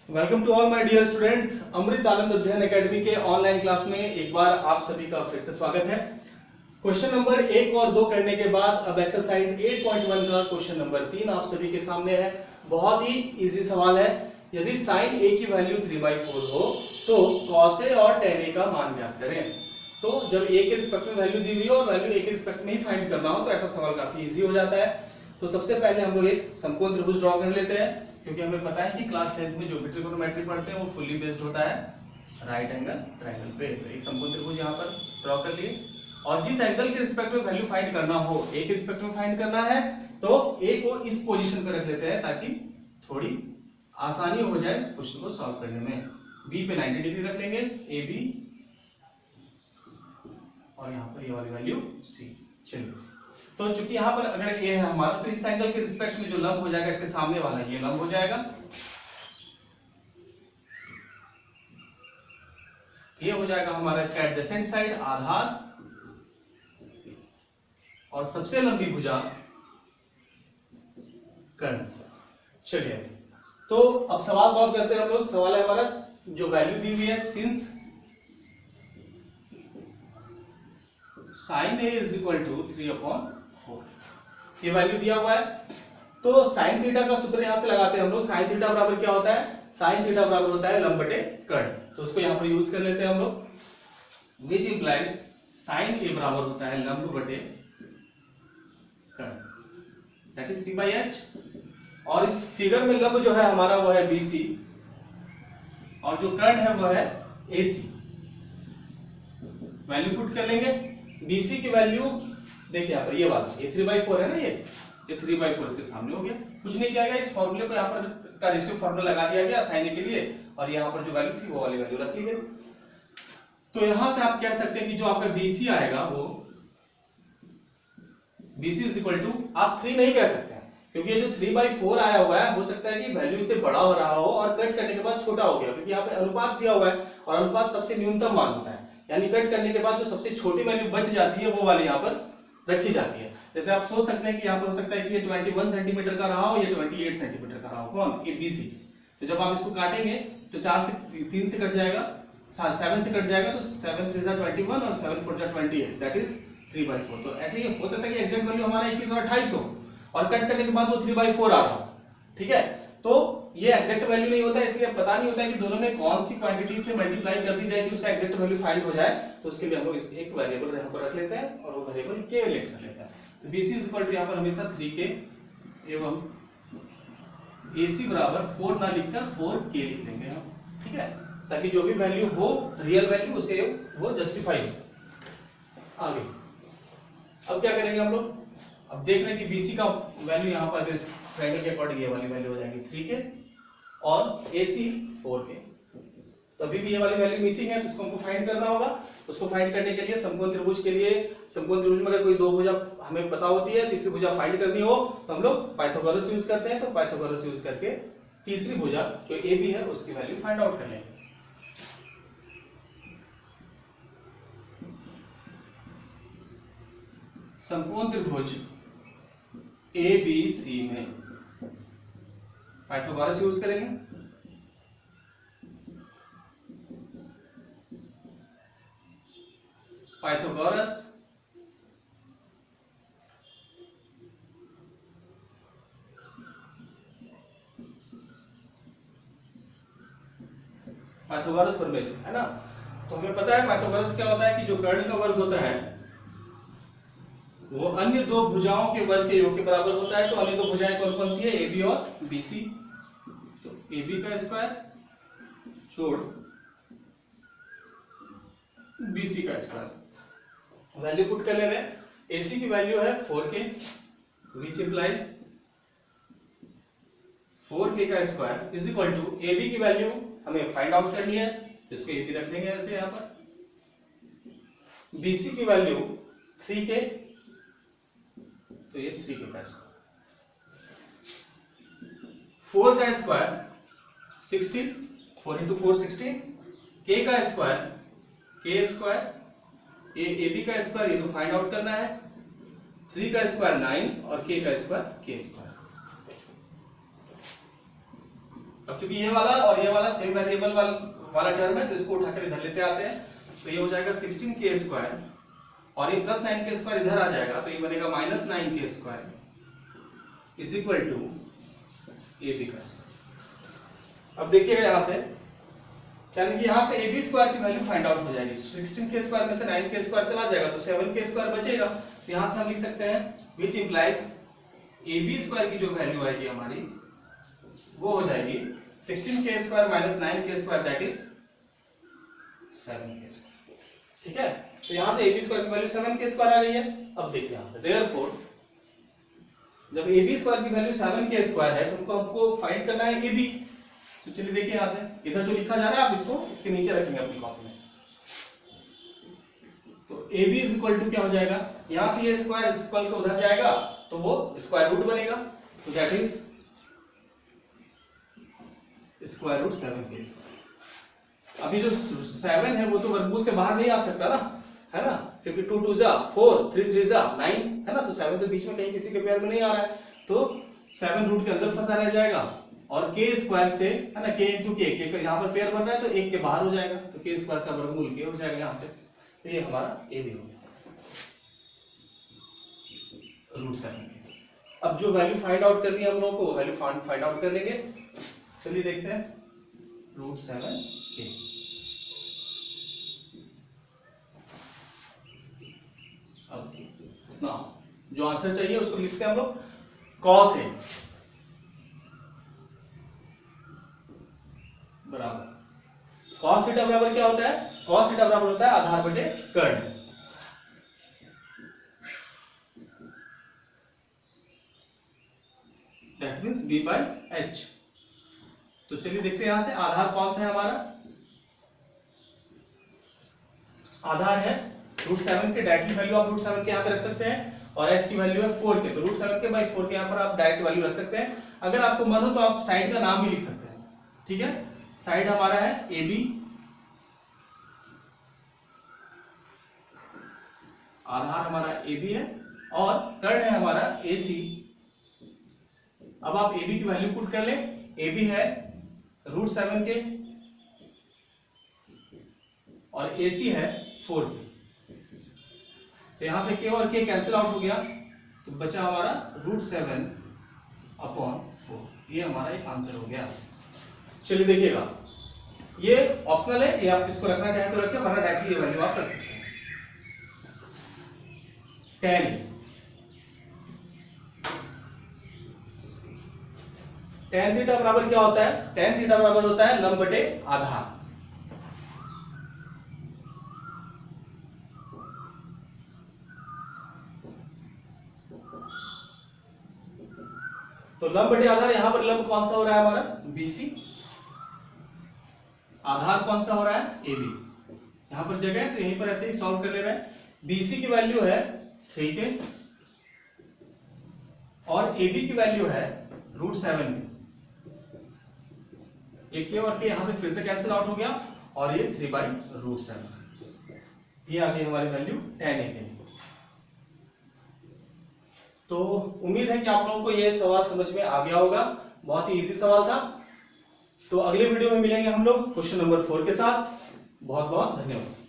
Welcome to all my dear students. Amrit Anand Adhyayan Academy के online class में एक बार आप सभी का फिर से स्वागत है। क्वेश्चन नंबर 1 और 2 करने के बाद अब एक्सरसाइज 8.1 का क्वेश्चन नंबर 3 आप सभी के सामने है। बहुत ही इजी सवाल है। यदि sin a की वैल्यू 3/4 हो तो cos a और tan a का मान ज्ञात करें। तो जब a के रिस्पेक्ट में वैल्यू दी हुई हो और वैल्यू a के रिस्पेक्ट में ही फाइंड करना हो तो ऐसा सवाल काफी इजी हो जाता है। तो सबसे पहले हम लोग एक समकोण त्रिभुज ड्रॉ कर लेते हैं, क्योंकि हमें पता है कि क्लास 10th में जो भी ट्रिगोनोमेट्री पढ़ते हैं वो फुल्ली बेस्ड होता है राइट एंगल ट्रायंगल पे। तो एक समकोण त्रिभुज यहाँ पर ड्रॉ कर लिए और जिस एंगल के रिस्पेक्ट में वैल्यू फाइंड करना हो, a के रिस्पेक्ट में फाइंड करना है तो a को इस पोजीशन पर रख लेते हैं ताकि थोड़ी आसानी हो जाए इस क्वेश्चन को सॉल्व करने में। b पे 90 डिग्री रख लेंगे ab और यहाँ पर ये वाली वैल्यू c। चलिए, तो चूंकि यहाँ पर अगर a है हमारा तो इस एंगल के रिस्पेक्ट में जो लंब हो जाएगा इसके सामने वाला ये लंब हो जाएगा। ये हो जाएगा हमारा इसका एडजेसेंट साइड आधार और सबसे लंबी भुजा कर्ण। चलिए, तो अब सवाल सॉल्व करते हैं हम लोग। सवाल है हमारा जो वैल्यू दी हुई है since sin a is equal to 3/4 ये वैल्यू दिया हुआ है। तो sin थीटा का सूत्र यहां से लगाते हैं हम लोग। sin थीटा बराबर क्या होता है? sin थीटा बराबर होता है लंब बटे कर्ण। तो उसको यहां पर यूज कर लेते हैं हम लोग, which implies sin a बराबर होता है लंब बटे कर्ण, that is p/h। और इस फिगर में लंब जो है हमारा वो है bc और जो कर्ण है वो है ac। वैल्यू पुट कर लेंगे। BC की वैल्यू देखिए यहाँ पर ये वाला ये 3/4 है ना, ये 3/4 के सामने हो गया। कुछ नहीं किया गया, इस फॉर्मूले को यहाँ पर का रेशियो फॉर्मूला लगा दिया गया sin के लिए और यहाँ पर जो वैल्यू थी वो वाली वैल्यू रख ली गई। तो यहाँ से आप कह सकते हैं कि जो आपका BC आएगा वो BC इज इक्वल टू, आप 3 नहीं कह सकते हैं क्योंकि ये जो 3/4 आया हुआ है हो सकता है कि वैल्यू इससे बड़ा हो रहा हो और कट करने के बाद छोटा हो गया, क्योंकि यहाँ पे अनुपात दिया हुआ है और अनुपात सबसे न्यूनतम मान होता है, यानी कट करने के बाद जो सबसे छोटी वैल्यू बच जाती है वो वाली यहाँ पर रखी जाती है। जैसे आप सोच सकते हैं कि यहाँ पर हो सकता है कि ये 21 सेंटीमीटर का रहा हो, ये 28 सेंटीमीटर का रहा हो। कौन? ये BC। तो जब आप इसको काटेंगे तो 3 से कट जाएगा, 7 से कट जाएगा, तो 7 3 जा 21 और 7 4 जा 28, दैट इज 3/4। तो ऐसे ही हो सकता है कि एग्जैक्ट वैल्यू हमारा 21 और 28 हो और कट करने के बाद वो 3/4 आ रहा। ठीक है, तो ये एग्जैक्ट वैल्यू नहीं होता, इसलिए पता नहीं होता है कि दोनों में कौन सी क्वांटिटी से मल्टीप्लाई कर दी जाए कि उसका एग्जैक्ट वैल्यू फाइंड हो जाए। तो उसके लिए हम लोग एक वेरिएबल यहां पर रख लेते हैं और वो वेरिएबल k लेट कर लेते हैं। तो BC इज इक्वल टू यहां पर हमेशा 3k एवं AC बराबर 4 ना लिखकर 4k लिख लेंगे हम। ठीक है, ताकि जो भी वैल्यू हो रियल वैल्यू उसे वो जस्टिफाई हो। आगे अब क्या करेंगे हम लोग? अब देख रहे हैं कि BC का वैल्यू यहां पर इस ट्रायंगल के अकॉर्डिंग ये वाली वैल्यू हो जाएगी 3k और AC 4k। तो अभी भी ये वाली वैल्यू मिसिंग है, तो इसको हमको फाइंड करना होगा। उसको फाइंड करने के लिए समकोण त्रिभुज के लिए, समकोण त्रिभुज में अगर कोई दो भुजा हमें पता होती है, तीसरी भुजा फाइंड करनी हो तो हम लोग पाइथागोरस यूज करते हैं। तो पाइथागोरस यूज करके तीसरी भुजा जो AB है उसकी वैल्यू फाइंड आउट कर लेंगे। समकोण त्रिभुज ABC में पाइथागोरस यूज करेंगे। पाइथागोरस पाइथागोरस प्रमेय है ना। तो हमें पता है पाइथागोरस क्या होता है कि जो कर्ण का वर्ग होता है वो अन्य दो भुजाओं के वर्ग के योग के बराबर होता है। तो अन्य दो भुजाएं कौन कौन सी है? AB और BC। तो AB का स्क्वायर जोड़ BC का स्क्वायर, वैल्यू पुट कर ले रहे हैं। AC की वैल्यू है 4k, which implies 4k का square is equal to AB की वैल्यू हमें फाइंड आउट करनी है, तो इसको AB रख लेंगे ऐसे यहां पर। BC की वैल्यू 3k, तो ये 3k का स्क्वायर, 4 का स्क्वायर 16, 4 into 4 16, k का स्क्वायर k स्क्वायर, ये AB का स्क्वायर ये तो फाइंड आउट करना है, 3 का स्क्वायर 9 और k का स्क्वायर k स्क्वायर। अब चूंकि ये वाला और ये वाला सेम वेरिएबल वाला टर्म है तो इसको उठाकर इधर लेते आते हैं, तो ये हो जाएगा 16k² और ये प्लस 9k² इधर आ जाएगा तो ये बनेगा minus 9k² is equal to ab का स्क्वायर। अब देखिएगा यहां से, यानी कि यहां से ab² की वैल्यू फाइंड आउट हो जाएगी। 16k² में से 9k² चला जाएगा तो 7k² बचेगा, तो यहां से हम लिख सकते हैं व्हिच इंप्लाइज ab² की जो वैल्यू आएगी हमारी वो हो जाएगी 16k² minus 9k² that is 7k²। ठीक है, तो यहां से ab² की वैल्यू 7k² आ गई है। अब देखते हैं यहां से, देयरफॉर जब ab² की वैल्यू 7k² है तो हमको फाइंड करना है ab। तो चलिए देखिए यहां से, इधर जो लिखा जा रहा है आप इसको इसके नीचे रखेंगे अपनी कॉपी में। तो ab इज इक्वल टू क्या हो जाएगा, यहां से ये स्क्वायर इक्वल का उधर जाएगा तो वो स्क्वायर रूट बनेगा, तो that is square root 7k²। अभी जो 7 है वो तो वर्गमूल से बाहर नहीं आ सकता ना, है ना, क्योंकि 2 2 जा 4, 3 3 जा 9, है ना, तो 7 तो बीच में कहीं किसी के पेयर में नहीं आ रहा है, तो 7 रूट के अंदर फंसा रह जाएगा और k² से, है ना, k into k यहाँ पर पेयर बन रहा है तो एक के बाहर हो जाएगा, तो k² का वर्गमूल k हो जाएगा यहाँ से। तो ये हमारा ab हो गया रूट 7। अब जो वैल्यू फाइंड आउट करनी है हम लोगों को, वैल्यू फाइंड आउट कर लेंगे। चलिए देखते हैं, रूट 7k। अब ना जो आंसर चाहिए उसको लिखते हैं हम लोग cos a बराबर cos थीटा बराबर क्या होता है, cos थीटा बराबर होता है आधार बटे कर्ण। That means b by h। तो चलिए देखते हैं यहां से आधार कौन सा है हमारा, आधार है रूट 7 के, डायरेक्टली वैल्यू आप रूट 7 के यहां पे रख सकते हैं और h की वैल्यू है 4 के, तो रूट 7 के बाई 4 के यहां पर आप डायरेक्ट वैल्यू रख सकते हैं। अगर आपको मन हो तो आप साइड का नाम भी लिख सकते हैं। ठीक है, साइड हमारा है ab, आधार हमारा ab है और कर्ण है हमारा ac। अब आप ab की वैल्यू पुट कर ले, ab है रूट 7 के और AC है 4 के, तो यहां से k और k कैंसिल आउट हो गया तो बचा हमारा रूट 7/4। ये हमारा एक आंसर हो गया। चलिए देखिएगा, ये ऑप्शनल है, ये आप इसको रखना चाहे तो रखें, वरना डायरेक्टली ये वैल्यू आप रख सकते हैं। tan थीटा बराबर क्या होता है, tan थीटा बराबर होता है लंब बटे आधार। तो लंब बटे आधार, यहां पर लंब कौन सा हो रहा है हमारा BC, आधार कौन सा हो रहा है AB। यहां पर जगह है तो यहीं पर ऐसे ही सॉल्व कर ले रहे हैं। BC की वैल्यू है 3k और AB की वैल्यू है रूट 7 के। ये k और k यहां से फिर से कैंसिल आउट हो गया और ये 3/√7। ये आ गई हमारी वैल्यू tan a के। तो उम्मीद है कि आप लोगों को ये सवाल समझ में आ गया होगा, बहुत ही इजी सवाल था। तो अगले वीडियो में मिलेंगे हम लोग क्वेश्चन नंबर 4 के साथ। बहुत बहुत धन्यवाद।